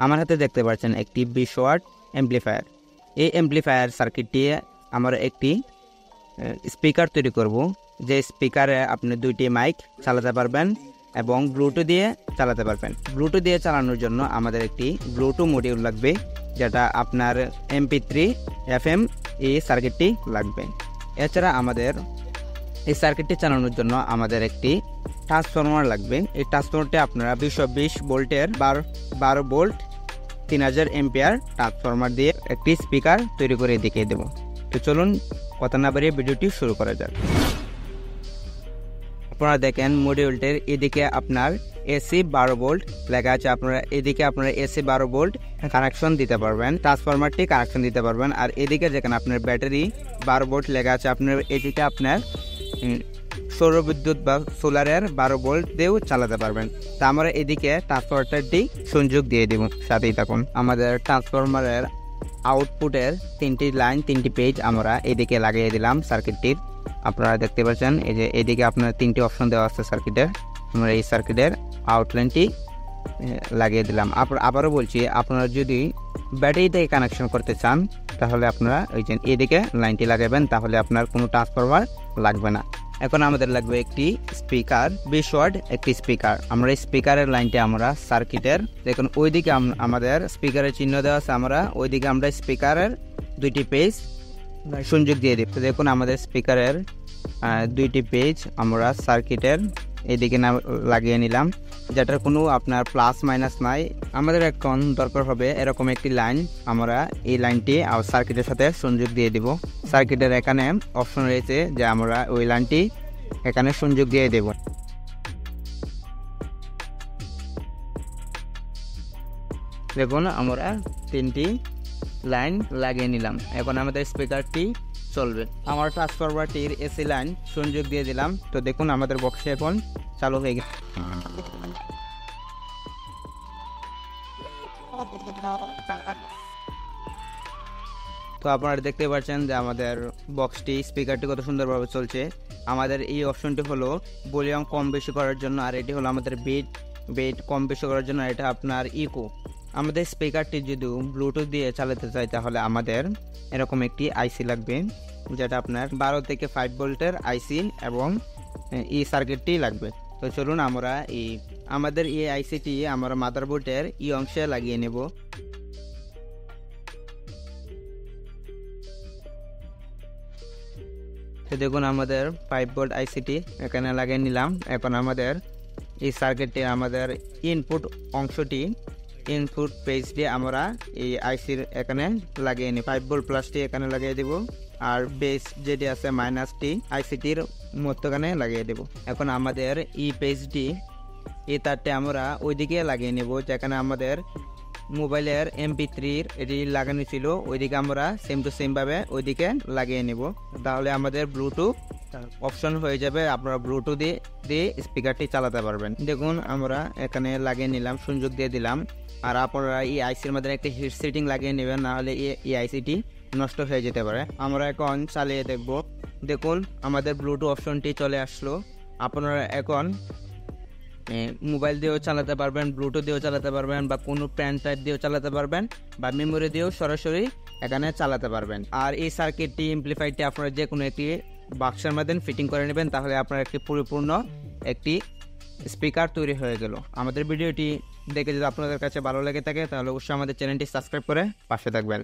আমার হাতে দেখতে পাচ্ছেন একটি 20 ওয়াট অ্যাম্পলিফায়ার। এই অ্যাম্পলিফায়ার সার্কিট দিয়ে আমরা একটি স্পিকার তৈরি করব, যে স্পিকারে আপনি দুইটি মাইক চালাতে পারবেন এবং ব্লুটুথ দিয়ে চালাতে পারবেন। ব্লুটুথ দিয়ে চালানোর জন্য আমাদের একটি ব্লুটুথ মডিউল লাগবে, যেটা আপনার MP3 FM এই সার্কিটটি লাগবে। এছাড়া আমাদের এই সার্কিটটি চালানোর জন্য আমাদের একটি ট্রান্সফরমার লাগবে। এই ট্রান্সফরমারটি আপনারা 220 ভোল্টের 12 ভোল্ট 3000 এম্পিয়ার ট্রান্সফরমার দিয়ে একটি স্পিকার তৈরি করে দেখিয়ে দেব। তো চলুন কথা না বাড়িয়ে ভিডিওটি শুরু করা যাক। আপনারা দেখেন মডিউলটির এদিকে আপনার AC 12 ভোল্ট লেখা আছে, আপনারা এদিকে আপনারা AC 12 ভোল্ট কানেকশন দিতে পারবেন, ট্রান্সফরমারটি কানেকশন দিতে পারবেন। আর এদিকে যেখানে আপনার ব্যাটারি 12 ভোল্ট লেখা আছে, আপনার এদিকে আপনার সৌর বিদ্যুৎ বা সোলারের 12 ভোল্ট দিয়েও চালাতে পারবেন। তা আমরা এদিকে ট্রান্সফরমারটি সংযোগ দিয়ে দেব, সাথেই থাকুন। আমাদের ট্রান্সফরমারের আউটপুটের 3টি লাইন 3টি পেজ আমরা এদিকে লাগিয়ে দিলাম সার্কিটটির। আপনারা দেখতে পাচ্ছেন এই যে এদিকে আপনার 3টি অপশন দেওয়া আছে সার্কিটের। আমরা এই সার্কিটের আউটলাইনটি লাগিয়ে দিলাম। আবারও বলছি, আপনারা যদি ব্যাটারি থেকে কানেকশন করতে চান তাহলে আপনারা ওই যে এদিকে লাইনটি লাগাবেন, তাহলে আপনার কোনো ট্রান্সফরমার লাগবে না। এখন আমাদের লাগবে একটি স্পিকার, 20 ওয়াট একটি স্পিকার। আমরা এই স্পিকারের লাইনটি আমরা সার্কিটের দেখুন ওইদিকে আমাদের স্পিকারের চিহ্ন দেওয়া আছে, আমরা ওইদিকে আমরা স্পিকারের 2টি পেজ সংযোগ দিয়ে দিই। তো দেখুন আমাদের স্পিকারের 2টি পেজ আমরা সার্কিটের এদিকে লাগিয়ে নিলাম, যেটার কোনো আপনার প্লাস মাইনাস নাই। আমাদের এখন দরকার হবে এরকম একটি লাইন, আমরা এই লাইনটি সার্কিটের সাথে সংযোগ দিয়ে দিব। সার্কিটের এখানে অপশন রয়েছে যে আমরা ওই লাইনটি এখানে সংযোগ দিয়ে দেব। দেখুন আমরা 3টি লাইন লাগিয়ে নিলাম। এখন আমাদের স্পিকারটি চলবে। আমার ট্রান্সফরমারটির AC লাইন সংযোগ দিয়ে দিলাম। তো দেখুন আমাদের বক্সে এখন চালু হয়ে গেছে। তো আপনারা দেখতে পাচ্ছেন যে আমাদের বক্সটি স্পিকারটি কত সুন্দরভাবে চলছে। আমাদের এই অপশনটি হলো ভলিউম কম বেশি করার জন্য, আর এটি হলো আমাদের বিট কম বেশি করার জন্য, এটা আপনার ইকো। আমাদের স্পিকারটি যদি ব্লুটুথ দিয়ে চালাতে চাই তাহলে আমাদের এরকম একটি আইসি লাগবে, যেটা আপনার 12 থেকে 5 ভোল্টের আইসি এবং এই সার্কিটটি লাগবে। তো চলুন আমরা আমাদের এই আইসিটি আমরা মাদারবোর্ডের এই অংশে লাগিয়ে নেব। তো দেখুন আমাদের 5 ভোল্ট আইসিটি এখানে লাগিয়ে নিলাম। এখন আমাদের এই সার্কিটটি আমাদের ইনপুট অংশটি ইনপুট পেজ দিয়ে আমরা এই আইসির এখানে লাগিয়ে নিই। 5 ভোল্ট প্লাসটি এখানে লাগিয়ে দেব, আর বেস যেটি আছে মাইনাসটি আইসিটির মধ্যখানে লাগিয়ে দেব। এখন আমাদের এই পেজটি এই তারটি আমরা ওইদিকে লাগিয়ে নেব, যেখানে আমাদের মোবাইলের MP3 এটি লাগানো ছিল, ওইদিকে আমরা সেম টু সেম ভাবে ওইদিকে লাগিয়ে নেব। তাহলে আমাদের ব্লুটুথ অপশন হয়ে যাবে, আপনারা ব্লুটুথ দিয়ে স্পিকারটি চালাতে পারবেন। দেখুন আমরা এখানে লাগিয়ে নিলাম, সংযোগ দিয়ে দিলাম। আর আপনারা এই আইসির মধ্যে একটা হিট সিটিং লাগিয়ে নেবেন, নাহলে এই আইসিটি নষ্ট হয়ে যেতে পারে। আমরা এখন চালিয়ে দেখব। দেখুন আমাদের ব্লুটুথ অপশনটি চলে আসলো। আপনারা এখন মোবাইল দিয়েও চালাতে পারবেন, ব্লুটুথ দিয়েও চালাতে পারবেন, বা কোনো পেন টাইপ দিয়েও চালাতে পারবেন, বা মেমোরি দিয়েও সরাসরি এখানে চালাতে পারবেন। আর এই সার্কিটটি এমপ্লিফায়ারটি আপনারা যে কোনো একটি বাক্সের মধ্যে ফিটিং করে নেবেন, তাহলে আপনার একটি পরিপূর্ণ একটি স্পিকার তৈরি হয়ে গেল। আমাদের ভিডিওটি দেখে যদি আপনাদের কাছে ভালো লেগে থাকে তাহলে অবশ্যই আমাদের চ্যানেলটি সাবস্ক্রাইব করে পাশে থাকবেন।